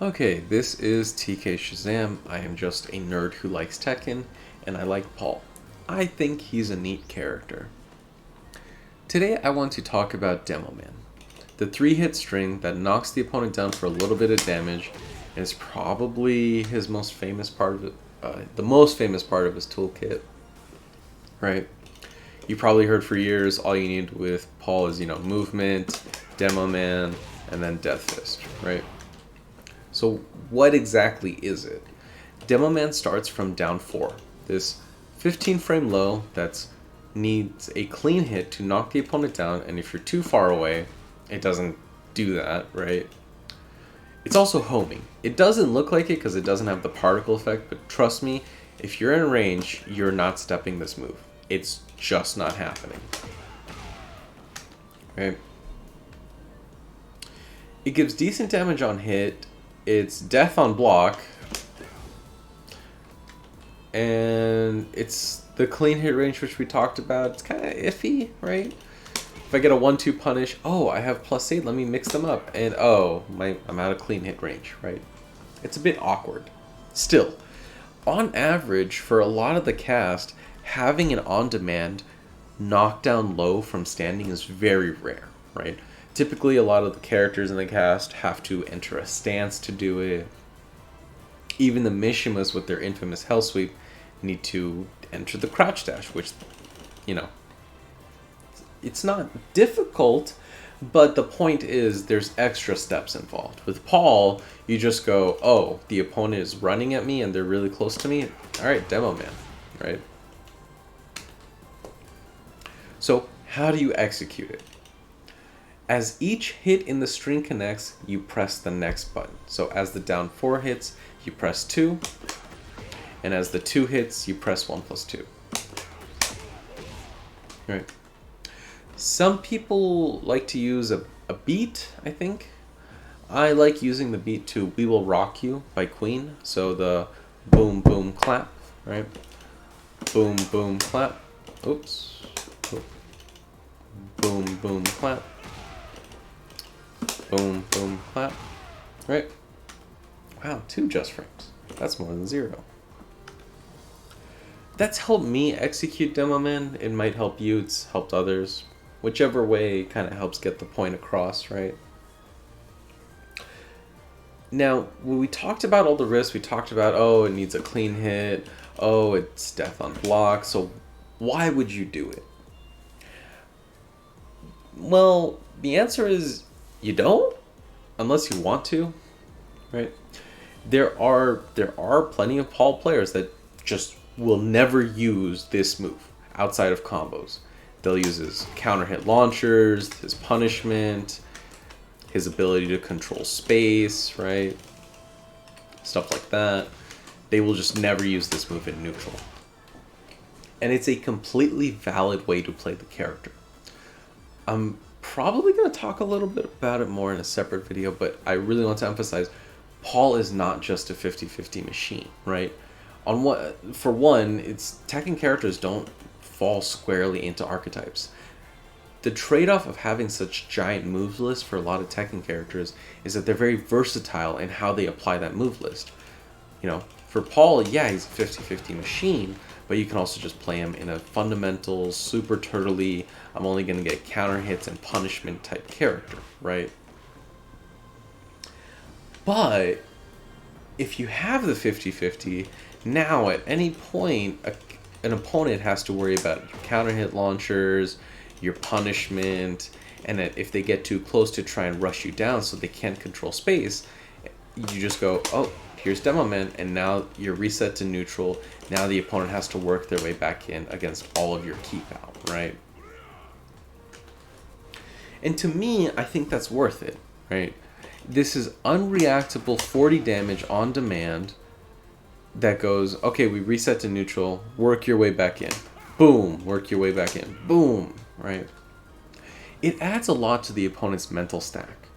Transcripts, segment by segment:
Okay, this is TK Shazam. I am just a nerd who likes Tekken, and I like Paul. I think he's a neat character. Today I want to talk about DemoMan, the 3-hit string that knocks the opponent down for a little bit of damage, and is probably his most famous part of it, the most famous part of his toolkit, right? You probably heard for years all you need with Paul is, movement, DemoMan, and then Death Fist, right? So what exactly is it? DemoMan starts from down 4. This 15 frame low that needs a clean hit to knock the opponent down, and if you're too far away, it doesn't do that, right? It's also homing. It doesn't look like it because it doesn't have the particle effect, but trust me, if you're in range, you're not stepping this move. It's just not happening. Right? It gives decent damage on hit. It's death on block. And it's the clean hit range which we talked about. It's kind of iffy, right? If I get a 1-2 punish, oh, I have +8, let me mix them up. And oh, I'm out of clean hit range, right? It's a bit awkward. Still, on average, for a lot of the cast, having an on-demand knockdown low from standing is very rare, right? Typically, a lot of the characters in the cast have to enter a stance to do it. Even the Mishimas with their infamous Hell Sweep need to enter the crouch dash, which, it's not difficult, but the point is there's extra steps involved. With Paul, you just go, oh, the opponent is running at me and they're really close to me. All right, DemoMan, right? So how do you execute it? As each hit in the string connects, you press the next button. So as the down 4 hits, you press 2. And as the 2 hits, you press 1 + 2. Right. Some people like to use a beat, I think. I like using the beat to We Will Rock You by Queen. So the boom, boom, clap, right? Boom, boom, clap. Oops. Boom, boom, clap. Boom, boom, clap. Right? Wow, 2 just frames. That's more than 0. That's helped me execute DemoMan. It might help you, it's helped others. Whichever way kind of helps get the point across, right? Now, when we talked about all the risks, we talked about, oh, it needs a clean hit. Oh, it's death on block. So why would you do it? Well, the answer is you don't, unless you want to, right? There are plenty of Paul players that just will never use this move outside of combos. They'll use his counter hit launchers, his punishment, his ability to control space, right? Stuff like that. They will just never use this move in neutral. And it's a completely valid way to play the character. I'm probably going to talk a little bit about it more in a separate video, but I really want to emphasize Paul is not just a 50-50 machine, right? For one, it's Tekken characters don't fall squarely into archetypes. The trade-off of having such giant moves lists for a lot of Tekken characters is that they're very versatile in how they apply that move list. For Paul, yeah, he's a 50-50 machine, but you can also just play him in a fundamental, super turtley, I'm only going to get counter hits and punishment type character, right? But if you have the 50-50, now at any point, an opponent has to worry about your counter hit launchers, your punishment, and that if they get too close to try and rush you down so they can't control space, you just go, oh, here's DemoMan, and now you're reset to neutral. Now the opponent has to work their way back in against all of your keep out, right? And to me, I think that's worth it, right? This is unreactable 40 damage on demand that goes, okay, we reset to neutral, work your way back in. Boom, work your way back in. Boom, right? It adds a lot to the opponent's mental stack.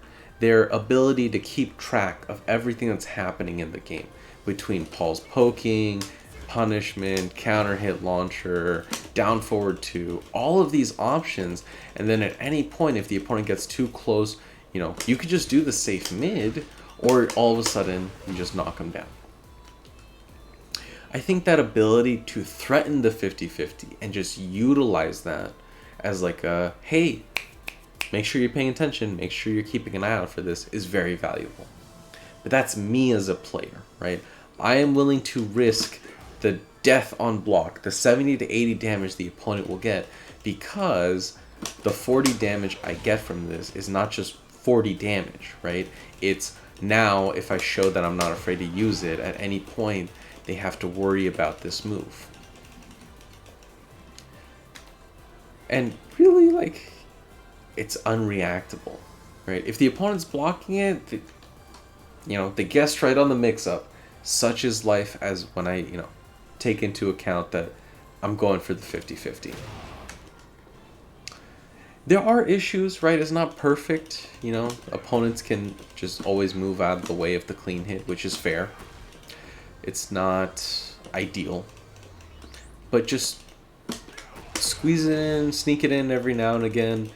Their ability to keep track of everything that's happening in the game. Between Paul's poking, punishment, counter hit launcher, down forward 2, all of these options, and then at any point if the opponent gets too close, you could just do the safe mid, or all of a sudden you just knock them down. I think that ability to threaten the 50-50 and just utilize that as like a, hey, make sure you're paying attention, make sure you're keeping an eye out for this, is very valuable. But that's me as a player, right? I am willing to risk the death on block, the 70 to 80 damage the opponent will get, because the 40 damage I get from this is not just 40 damage, right? It's now, if I show that I'm not afraid to use it, at any point, they have to worry about this move. And really, like, it's unreactable, right? If the opponent's blocking it, they guessed right on the mix-up. Such is life, as when I, take into account that I'm going for the 50-50. There are issues, right? It's not perfect, Opponents can just always move out of the way of the clean hit, which is fair. It's not ideal. But just squeeze it in, sneak it in every now and again,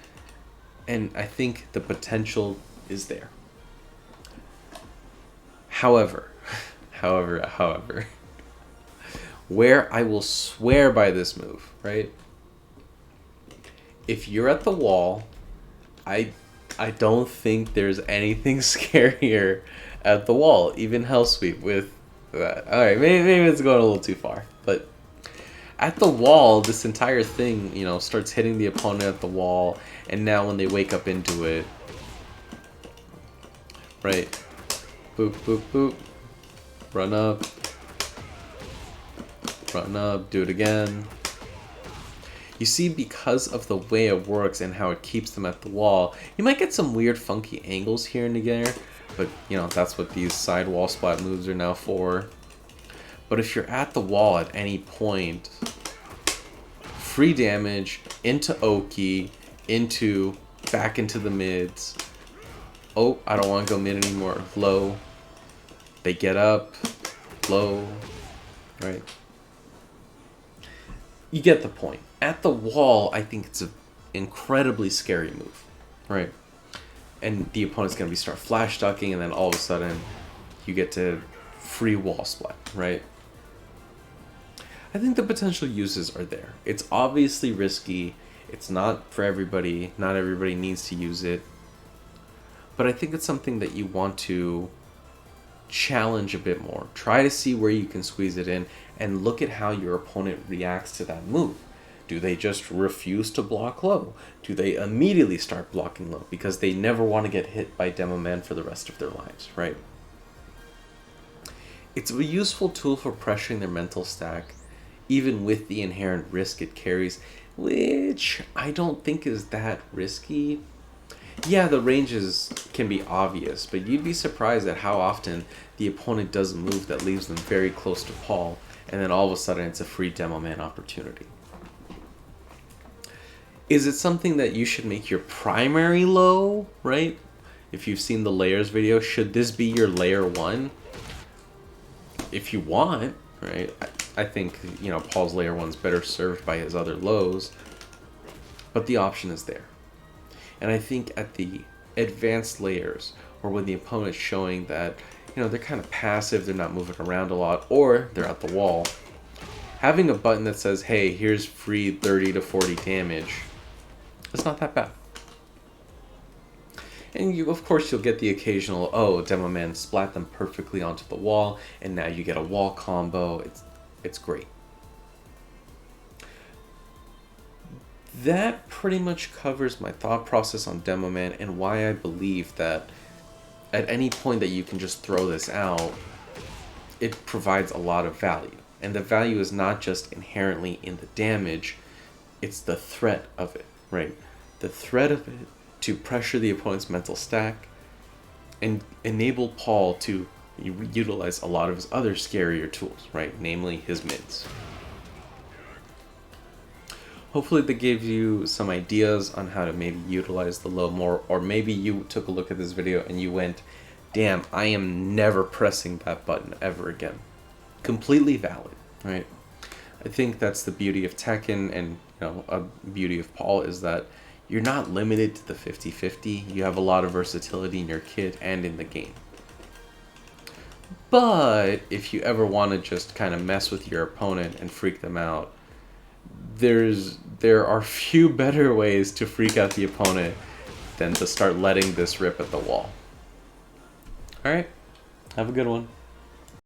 and I think the potential is there. However, where I will swear by this move, right? If you're at the wall, I don't think there's anything scarier at the wall, even Hell Sweep with that. Alright, maybe it's going a little too far, but at the wall, this entire thing, starts hitting the opponent at the wall, and now when they wake up into it, right, boop, boop, boop, run up, do it again. You see, because of the way it works and how it keeps them at the wall, you might get some weird funky angles here and there, but that's what these side wall splat moves are now for. But if you're at the wall at any point, free damage into Oki, back into the mids. Oh, I don't want to go mid anymore. Low. They get up. Low. Right? You get the point. At the wall, I think it's an incredibly scary move. Right? And the opponent's going to start flash ducking, and then all of a sudden, you get to free wall splat. Right? I think the potential uses are there. It's obviously risky. It's not for everybody. Not everybody needs to use it. But I think it's something that you want to challenge a bit more. Try to see where you can squeeze it in and look at how your opponent reacts to that move. Do they just refuse to block low? Do they immediately start blocking low because they never want to get hit by DemoMan for the rest of their lives, right? It's a useful tool for pressuring their mental stack, even with the inherent risk it carries, which I don't think is that risky. Yeah, the ranges can be obvious, but you'd be surprised at how often the opponent does a move that leaves them very close to Paul, and then all of a sudden it's a free DemoMan opportunity. Is it something that you should make your primary low, right? If you've seen the layers video, should this be your layer 1? If you want, right? I think, Paul's layer 1's better served by his other lows, but the option is there. And I think at the advanced layers, or when the opponent's showing that, they're kind of passive, they're not moving around a lot, or they're at the wall, having a button that says, hey, here's free 30 to 40 damage, it's not that bad. And of course, you'll get the occasional, oh, DemoMan splat them perfectly onto the wall, and now you get a wall combo. It's great. That pretty much covers my thought process on DemoMan and why I believe that at any point that you can just throw this out, it provides a lot of value. And the value is not just inherently in the damage, it's the threat of it, right? The threat of it to pressure the opponent's mental stack and enable Paul to utilize a lot of his other scarier tools, right? Namely his mids. Hopefully that gave you some ideas on how to maybe utilize the low more, or maybe you took a look at this video and you went, damn, I am never pressing that button ever again. Completely valid, right? I think that's the beauty of Tekken, and a beauty of Paul is that you're not limited to the 50-50. You have a lot of versatility in your kit and in the game. But if you ever want to just kind of mess with your opponent and freak them out, there are few better ways to freak out the opponent than to start letting this rip at the wall. All right, have a good one.